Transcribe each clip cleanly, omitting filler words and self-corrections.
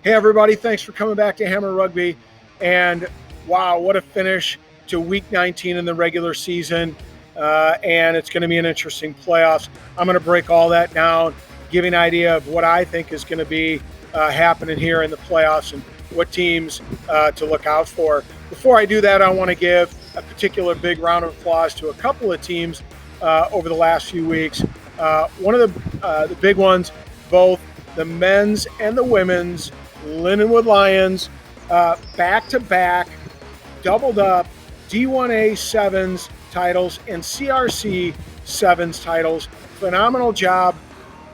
Hey, everybody. Thanks for coming back to Hammer Rugby. And wow, what a finish to week 19 in the regular season. And it's going to be an interesting playoffs. I'm going to break all that down, give you an idea of what I think is going to be happening here in the playoffs and what teams to look out for. Before I do that, I want to give a particular big round of applause to a couple of teams over the last few weeks. One of the big ones, both the men's and the women's Lindenwood Lions, back-to-back, doubled up D1A Sevens titles and CRC Sevens titles. Phenomenal job.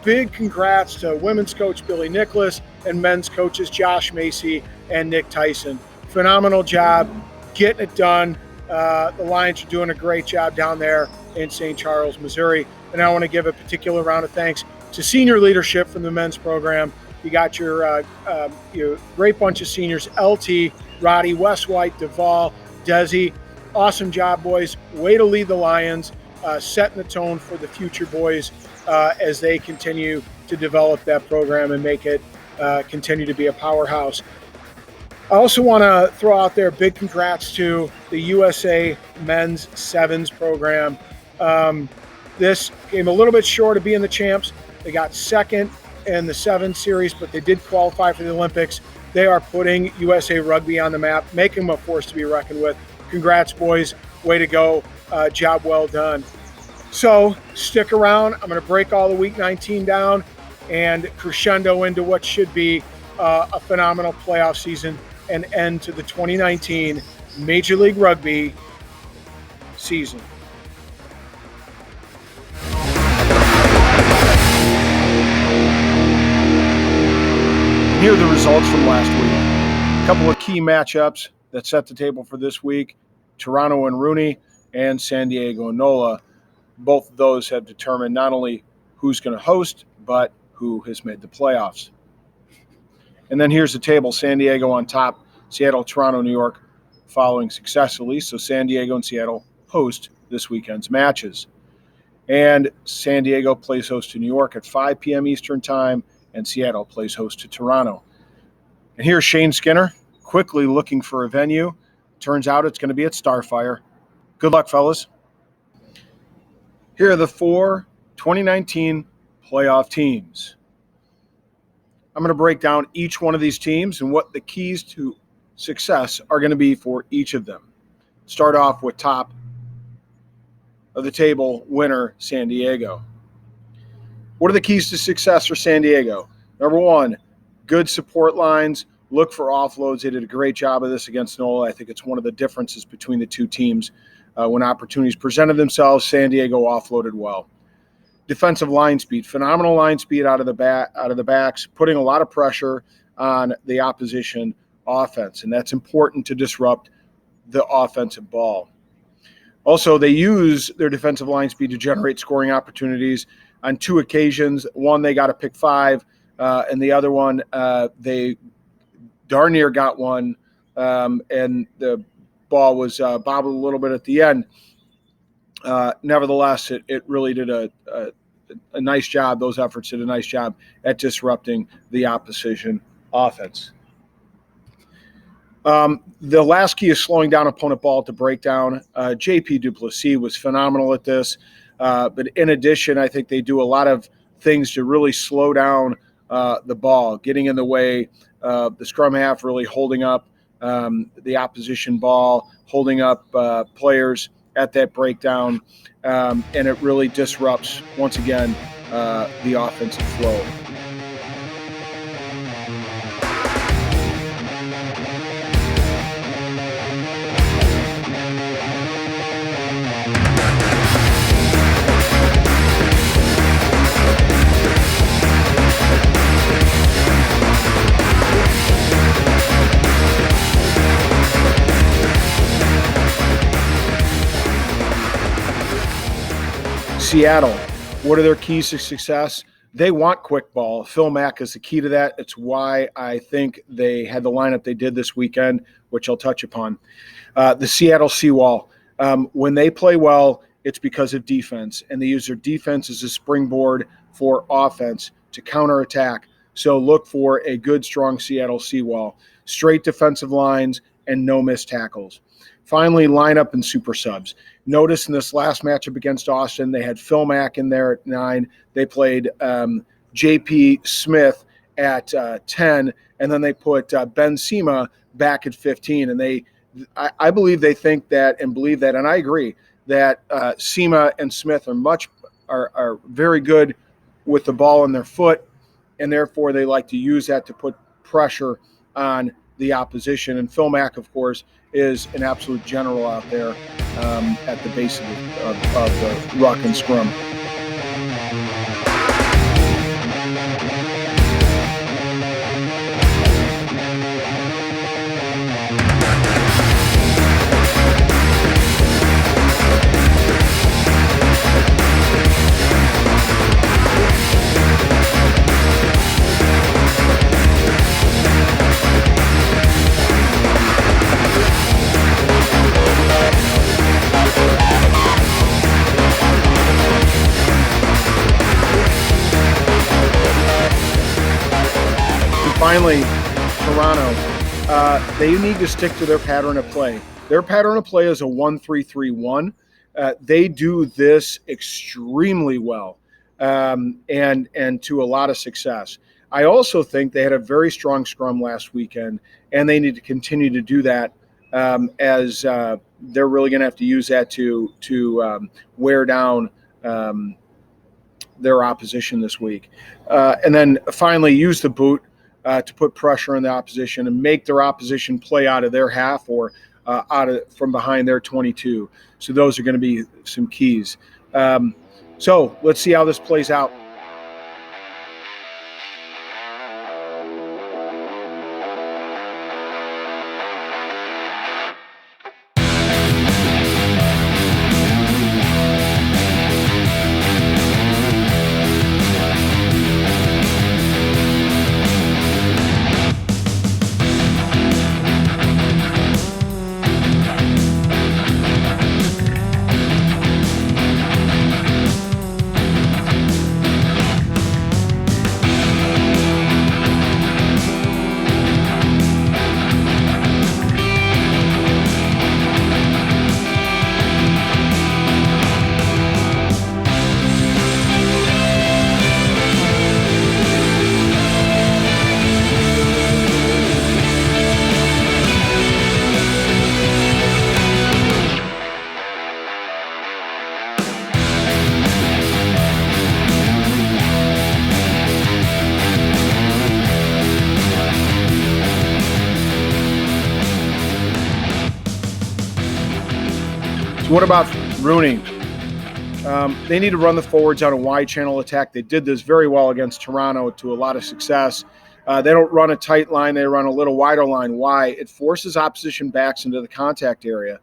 Big congrats to women's coach Billy Nicholas and men's coaches Josh Macy and Nick Tyson. Phenomenal job getting it done. The Lions are doing a great job down there in St. Charles, Missouri. And I want to give a particular round of thanks to senior leadership from the men's program. You got your great bunch of seniors, LT, Roddy, Wes White, Duvall, Desi. Awesome job, boys. Way to lead the Lions, setting the tone for the future boys as they continue to develop that program and make it continue to be a powerhouse. I also want to throw out there big congrats to the USA Men's Sevens program. This came a little bit short of being the champs. They got second in the Sevens series, but they did qualify for the Olympics. They are putting USA Rugby on the map, making them a force to be reckoned with. Congrats, boys. Way to go. Job well done. So stick around. I'm going to break all the Week 19 down and crescendo into what should be a phenomenal playoff season and end to the 2019 Major League Rugby season. Here are the results from last week. A couple of key matchups that set the table for this week. Toronto and Rooney and San Diego and NOLA. Both of those have determined not only who's going to host, but who has made the playoffs. And then here's the table. San Diego on top, Seattle, Toronto, New York following successfully. So San Diego and Seattle host this weekend's matches. And San Diego plays host to New York at 5 p.m. Eastern Time, and Seattle plays host to Toronto. And here's Shane Skinner quickly looking for a venue. Turns out it's going to be at Starfire. Good luck, fellas. Here are the 4 2019 playoff teams. I'm going to break down each one of these teams and what the keys to success are going to be for each of them. Start off with top of the table winner, San Diego. What are the keys to success for San Diego? Number one, good support lines. Look for offloads. They did a great job of this against NOLA. I think it's one of the differences between the two teams. When opportunities presented themselves, San Diego offloaded well. Defensive line speed, phenomenal line speed out of the backs, putting a lot of pressure on the opposition offense, and that's important to disrupt the offensive ball. Also, they use their defensive line speed to generate scoring opportunities on 2 occasions. One, they got a pick 5, and the other one, they darn near got one, and the ball was bobbled a little bit at the end. Nevertheless, it really did a nice job. Those efforts did a nice job at disrupting the opposition offense. The last key is slowing down opponent ball at the breakdown. JP Duplessis was phenomenal at this. But in addition, I think they do a lot of things to really slow down the ball, getting in the way. The scrum half really holding up the opposition ball, holding up players at that breakdown, and it really disrupts, once again, the offensive flow. Seattle, what are their keys to success? They want quick ball. Phil Mack is the key to that. It's why I think they had the lineup they did this weekend, which I'll touch upon. The Seattle Seawall, when they play well, it's because of defense, and they use their defense as a springboard for offense to counterattack So look for a good, strong Seattle Seawall, straight defensive lines, and no missed tackles. Finally, lineup and super subs. Notice in this last matchup against Austin, they had Phil Mack in there at 9. They played J.P. Smith at 10, and then they put Ben Sema back at 15. And I believe they think that and believe that, and I agree that Sema and Smith are very good with the ball in their foot, and therefore they like to use that to put pressure on the opposition. And Phil Mack, of course, is an absolute general out there at the base of the ruck and scrum. Finally, Toronto, they need to stick to their pattern of play. Their pattern of play is a 1-3-3-1. They do this extremely well and to a lot of success. I also think they had a very strong scrum last weekend, and they need to continue to do that as they're really going to have to use that to wear down their opposition this week. And then finally, use the boot to put pressure on the opposition and make their opposition play out of their half or from behind their 22. So those are going to be some keys. So let's see how this plays out. So what about Rooney? They need to run the forwards on a wide channel attack. They did this very well against Toronto to a lot of success. They don't run a tight line. They run a little wider line. Why? It forces opposition backs into the contact area.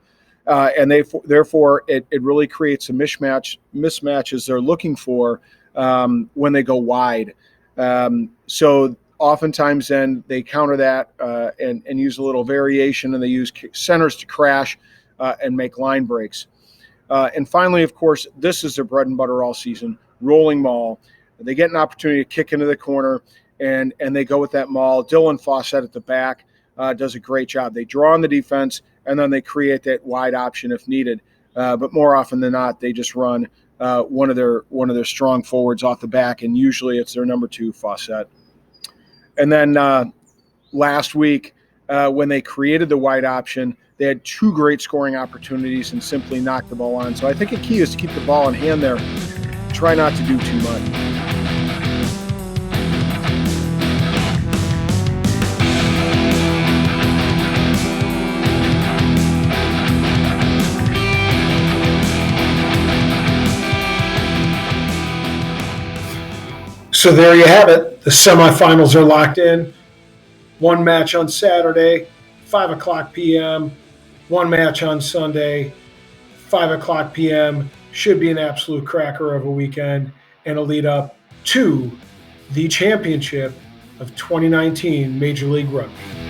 And therefore, it really creates a mismatches they're looking for when they go wide. So oftentimes then they counter that and use a little variation, and they use centers to crash and make line breaks. And finally, of course, this is their bread and butter all season, rolling maul. They get an opportunity to kick into the corner, and they go with that maul. Dylan Fawcett at the back does a great job. They draw on the defense, and then they create that wide option if needed. But more often than not, they just run one of their strong forwards off the back, and usually it's their number 2, Fawcett. And then last week, when they created the wide option, they had 2 great scoring opportunities and simply knocked the ball on. So I think a key is to keep the ball in hand there. Try not to do too much. So there you have it. The semifinals are locked in. One match on Saturday, 5 o'clock p.m. One match on Sunday, 5 o'clock p.m. Should be an absolute cracker of a weekend and a lead up to the championship of 2019 Major League Rugby.